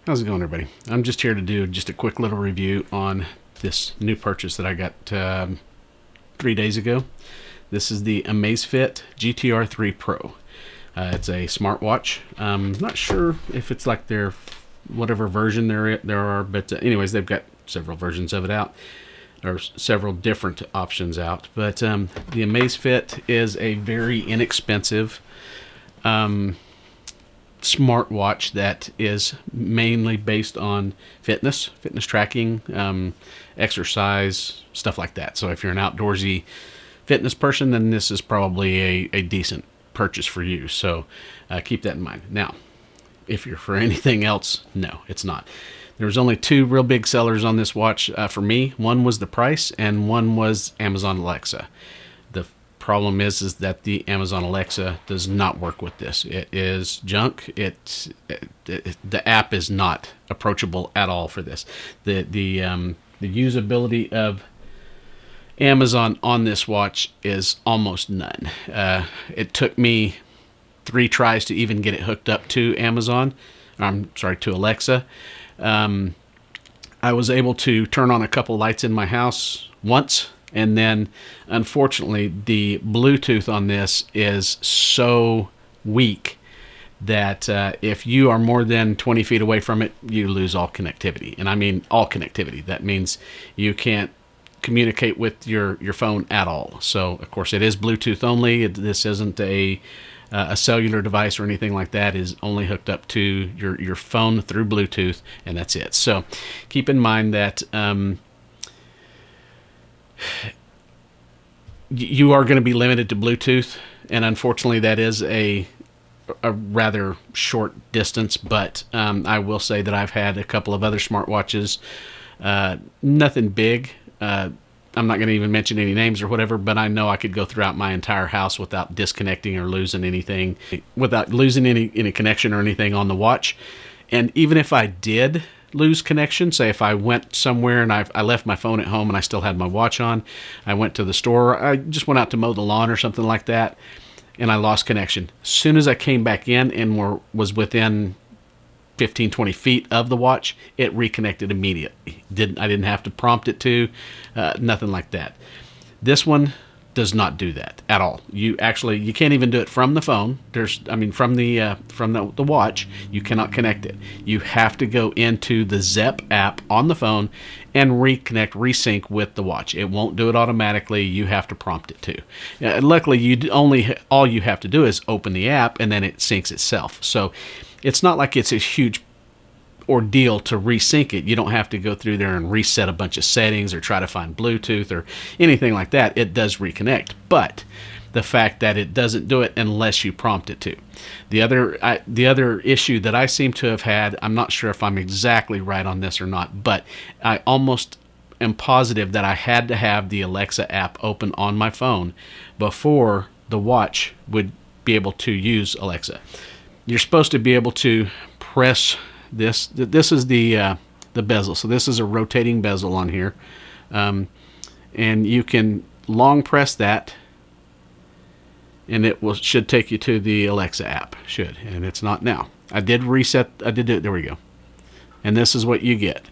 How's it going, everybody? I'm just here to do just a quick little review on this new purchase that I got 3 days ago. This is the Amazfit GTR 3 Pro. It's a smartwatch. I'm not sure if it's like their whatever version there are, but anyways, they've got several versions of it out, or several different options out. But the Amazfit is a very inexpensive smartwatch that is mainly based on fitness tracking, exercise, stuff like that. So if you're an outdoorsy fitness person, then this is probably a decent purchase for you. So keep that in mind. Now, if you're for anything else, no, it's not. There was only two real big sellers on this watch for me. One was the price, and one was Amazon Alexa. The problem is that the Amazon Alexa does not work with this. It is junk. The app is not approachable at all for this. The usability of Amazon on this watch is almost none. It took me 3 tries to even get it hooked up to to Alexa. I was able to turn on a couple lights in my house once, and then unfortunately the Bluetooth on this is so weak that if you are more than 20 feet away from it, you lose all connectivity. And I mean all connectivity. That means you can't communicate with your phone at all. So of course it is Bluetooth only. This isn't a cellular device or anything like that. It is only hooked up to your phone through Bluetooth, and that's it. So keep in mind that you are going to be limited to Bluetooth, and unfortunately that is a rather short distance. But I will say that I've had a couple of other smartwatches, nothing big. I'm not going to even mention any names or whatever, but I know I could go throughout my entire house without disconnecting or losing anything, without losing any connection or anything on the watch. And even if I did lose connection, say if I went somewhere and I left my phone at home and I still had my watch on, I went to the store, I just went out to mow the lawn or something like that, and I lost connection. As soon as I came back in and was within 15, 20 feet of the watch, it reconnected immediately. I didn't have to prompt it to, nothing like that. This one does not do that at all. You can't even do it from the phone. From the watch, you cannot connect it. You have to go into the Zep app on the phone and resync with the watch. It won't do it automatically. You have to prompt it to. Luckily, all you have to do is open the app and then it syncs itself. So it's not like it's a huge ordeal to resync it. You don't have to go through there and reset a bunch of settings or try to find Bluetooth or anything like that. It does reconnect, but the fact that it doesn't do it unless you prompt it to. The other issue that I seem to have had, I'm not sure if I'm exactly right on this or not, but I almost am positive that I had to have the Alexa app open on my phone before the watch would be able to use Alexa. You're supposed to be able to press this. This is the bezel. So this is a rotating bezel on here, and you can long press that, and it should take you to the Alexa app. Should, and it's not now. I did reset. I did it. There we go. And this is what you get.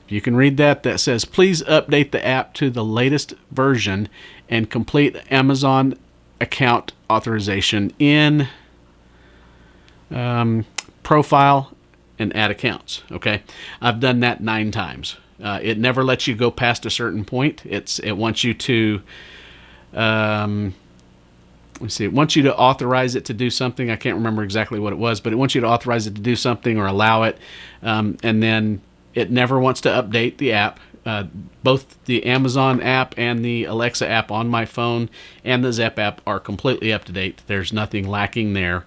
You can read that. That says, "Please update the app to the latest version and complete Amazon account authorization in profile and add accounts." Okay, I've done that 9 times. It never lets you go past a certain point. It wants you to it wants you to authorize it to do something. I can't remember exactly what it was, but it wants you to authorize it to do something or allow it, and then it never wants to update the app. Both the Amazon app and the Alexa app on my phone and the Zep app are completely up to date. There's nothing lacking there.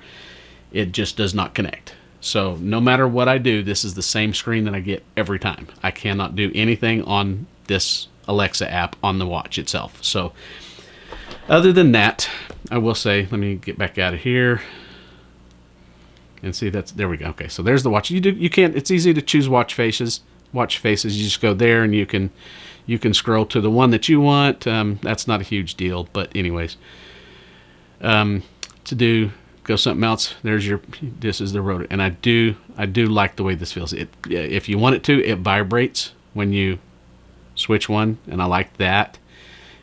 It just does not connect. So no matter what I do, this is the same screen that I get every time. I cannot do anything on this Alexa app on the watch itself. So other than that, I will say, let me get back out of here and see there we go. Okay, so there's the watch. You can't, it's easy to choose watch faces. You just go there and you can scroll to the one that you want. That's not a huge deal, but anyways, to do go something else. This is the rotor, and I do like the way this feels. If you want it to, it vibrates when you switch one, and I like that.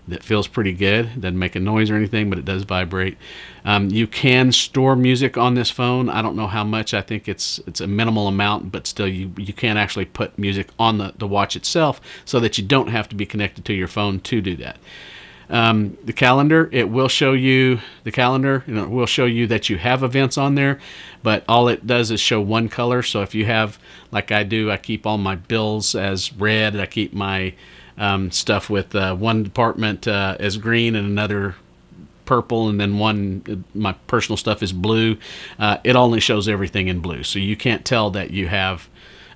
That feels pretty good. It doesn't make a noise or anything, but it does vibrate. You can store music on this phone. I don't know how much. I think it's a minimal amount, but still you can actually put music on the watch itself so that you don't have to be connected to your phone to do that. The calendar, it will show you the calendar. It will show you that you have events on there, but all it does is show one color. So if you have, like I do, I keep all my bills as red. I keep my stuff with one department as green and another purple, and then my personal stuff is blue. It only shows everything in blue, so you can't tell that you have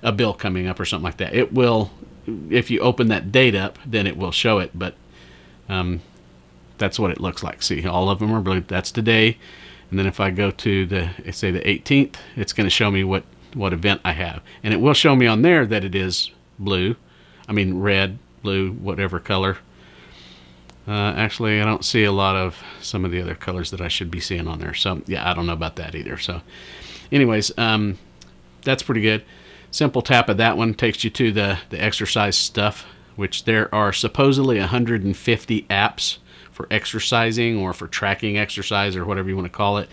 a bill coming up or something like that. It will, if you open that date up, then it will show it, but that's what it looks like. See, all of them are blue. That's today, and then if I go to say the 18th, it's going to show me what event I have, and it will show me on there that it is blue. I mean red, blue, whatever color. Actually, I don't see a lot of some of the other colors that I should be seeing on there. So yeah, I don't know about that either. So anyways, that's pretty good. Simple tap of that one takes you to the exercise stuff, which there are supposedly 150 apps for exercising or for tracking exercise or whatever you want to call it.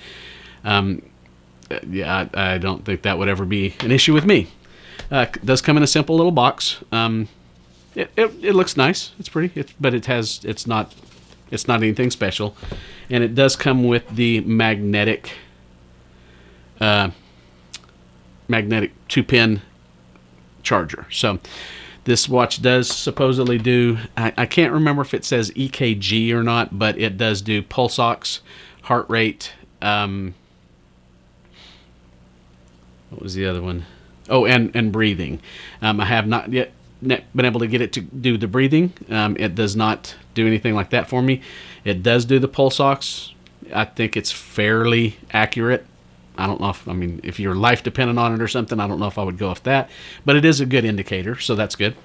Yeah, I don't think that would ever be an issue with me. It does come in a simple little box. It looks nice. It's pretty. But it's not anything special, and it does come with the magnetic 2-pin charger. So this watch does supposedly do. I can't remember if it says EKG or not, but it does do pulse ox, heart rate. What was the other one? Oh, and breathing. I have not yet been able to get it to do the breathing. It does not do anything like that for me. It does do the pulse ox. I think it's fairly accurate. I don't know if your life depended on it or something, I don't know if I would go with that, but it is a good indicator, so that's good.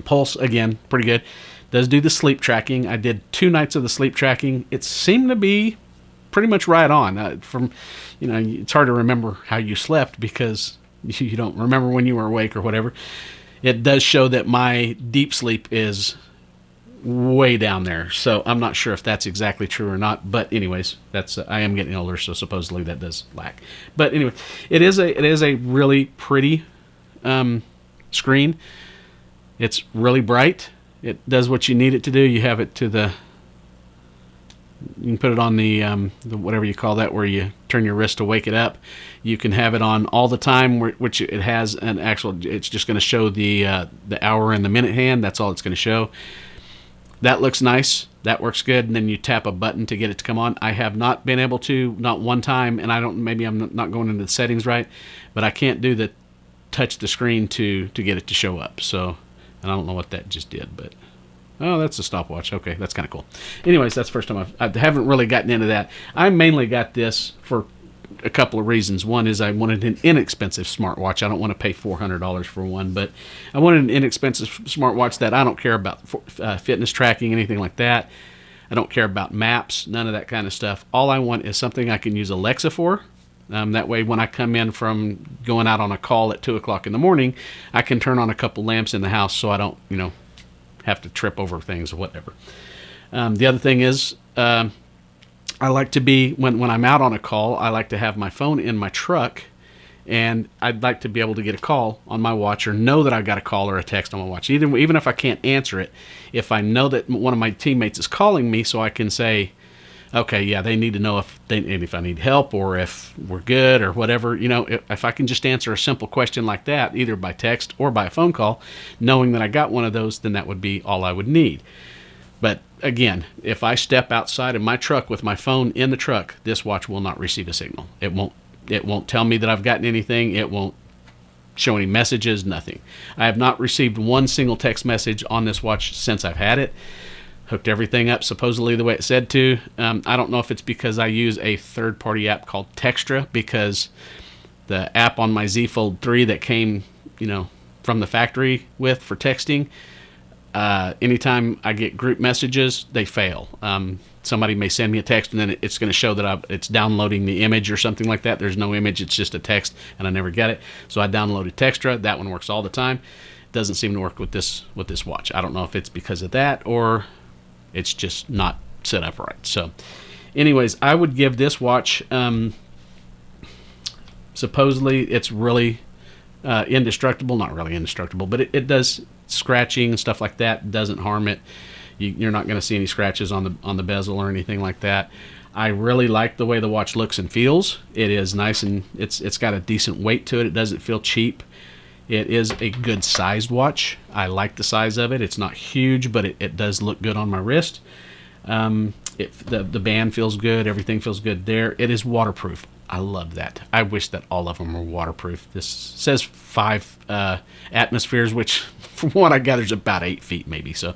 Pulse, again, pretty good. Does do the sleep tracking. I did 2 nights of the sleep tracking. It seemed to be pretty much right on. It's hard to remember how you slept because you don't remember when you were awake or whatever. It does show that my deep sleep is way down there, so I'm not sure if that's exactly true or not. But anyways, I am getting older, so supposedly that does lack. But anyway, it is a really pretty screen. It's really bright. It does what you need it to do. You have it you can put it on the whatever you call that, where you turn your wrist to wake it up. You can have it on all the time, which it has an actual. It's just going to show the hour and the minute hand. That's all it's going to show. That looks nice. That works good. And then you tap a button to get it to come on. I have not been able to, not one time, and maybe I'm not going into the settings right, but I can't do the touch the screen to get it to show up. So, and I don't know what that just did, but. Oh, that's a stopwatch. Okay, that's kind of cool. Anyways, that's the first time I haven't really gotten into that. I mainly got this for a couple of reasons. One is I wanted an inexpensive smartwatch. I don't want to pay $400 for one, but I wanted an inexpensive smartwatch that I don't care about fitness tracking, anything like that. I don't care about maps, none of that kind of stuff. All I want is something I can use Alexa for. That way, when I come in from going out on a call at 2 o'clock in the morning, I can turn on a couple lamps in the house so I don't, have to trip over things or whatever. The other thing is, I like to be, when I'm out on a call, I like to have my phone in my truck, and I'd like to be able to get a call on my watch or know that I got a call or a text on my watch. Even if I can't answer it, if I know that one of my teammates is calling me, so I can say, okay, yeah, they need to know if I need help or if we're good or whatever. If I can just answer a simple question like that, either by text or by a phone call, knowing that I got one of those, then that would be all I would need. But again, if I step outside of my truck with my phone in the truck, this watch will not receive a signal. It won't tell me that I've gotten anything. It won't show any messages, nothing. I have not received one single text message on this watch since I've had it. Hooked everything up supposedly the way it said to. I don't know if it's because I use a third-party app called Textra, because the app on my Z Fold 3 that came, from the factory for texting, anytime I get group messages, they fail. somebody may send me a text, and then it's going to show that it's downloading the image or something like that. There's no image, it's just a text, and I never get it. So I downloaded Textra. That one works all the time. It doesn't seem to work with this watch. I don't know if it's because of that or it's just not set up right. So anyways, I would give this watch, supposedly it's really indestructible. Not really indestructible, but it does scratching and stuff like that. It doesn't harm it. You're not going to see any scratches on the bezel or anything like that. I really like the way the watch looks and feels. It is nice, and it's got a decent weight to it. It doesn't feel cheap. It is a good sized watch. I like the size of it. It's not huge, but it does look good on my wrist. The band feels good. Everything feels good there. It is waterproof. I love that. I wish that all of them were waterproof. This says 5 atmospheres, which from what I gather is about 8 feet maybe. So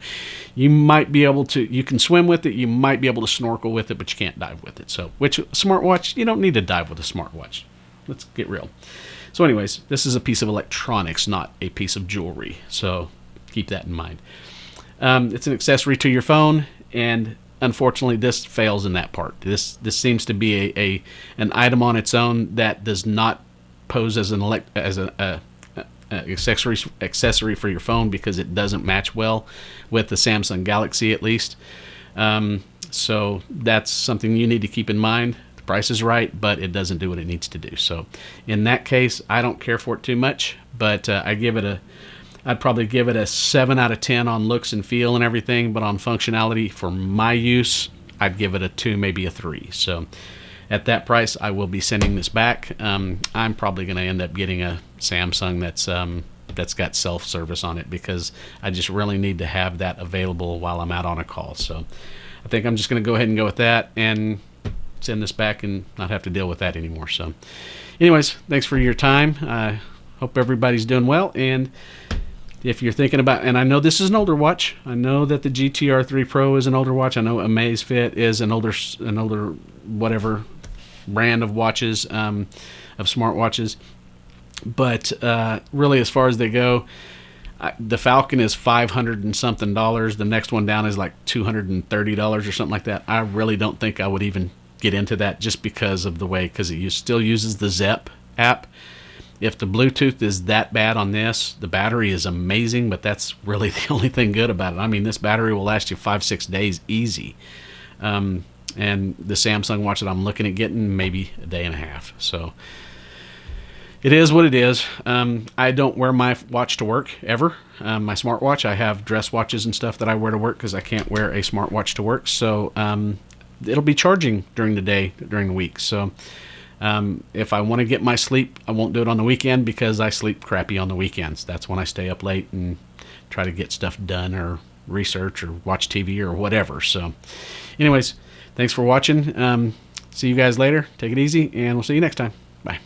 you might be able to, you can swim with it, you might be able to snorkel with it, but you can't dive with it. So, which smartwatch, you don't need to dive with a smartwatch. Let's get real. So anyways, this is a piece of electronics, not a piece of jewelry. So keep that in mind. It's an accessory to your phone, and unfortunately, this fails in that part. This seems to be an item on its own that does not pose as an accessory for your phone, because it doesn't match well with the Samsung Galaxy, at least. So that's something you need to keep in mind. The price is right, but it doesn't do what it needs to do. So in that case, I don't care for it too much, but I'd probably give it a 7 out of 10 on looks and feel and everything, but on functionality for my use, I'd give it a 2, maybe a 3. So at that price, I will be sending this back. I'm probably going to end up getting a Samsung that's got self-service on it, because I just really need to have that available while I'm out on a call. So I think I'm just going to go ahead and go with that and send this back and not have to deal with that anymore. So anyways, thanks for your time. I hope everybody's doing well, and if you're thinking about, and I know this is an older watch, I know that the GTR 3 Pro is an older watch, I know Amazfit is an older whatever brand of watches, of smartwatches, but really, as far as they go, the Falcon is $500 and something. The next one down is like $230 or something like that. I really don't think I would even get into that, just because of the way, because it still uses the Zep app. If the Bluetooth is that bad on this, the battery is amazing, but that's really the only thing good about it. I mean, this battery will last you 5-6 days easy. And the Samsung watch that I'm looking at getting, maybe a day and a half. So it is what it is. I don't wear my watch to work ever. My smartwatch, I have dress watches and stuff that I wear to work, because I can't wear a smartwatch to work. So it'll be charging during the day, during the week. So if I want to get my sleep, I won't do it on the weekend, because I sleep crappy on the weekends. That's when I stay up late and try to get stuff done, or research, or watch TV, or whatever. So anyways, thanks for watching. See you guys later. Take it easy, and we'll see you next time. Bye.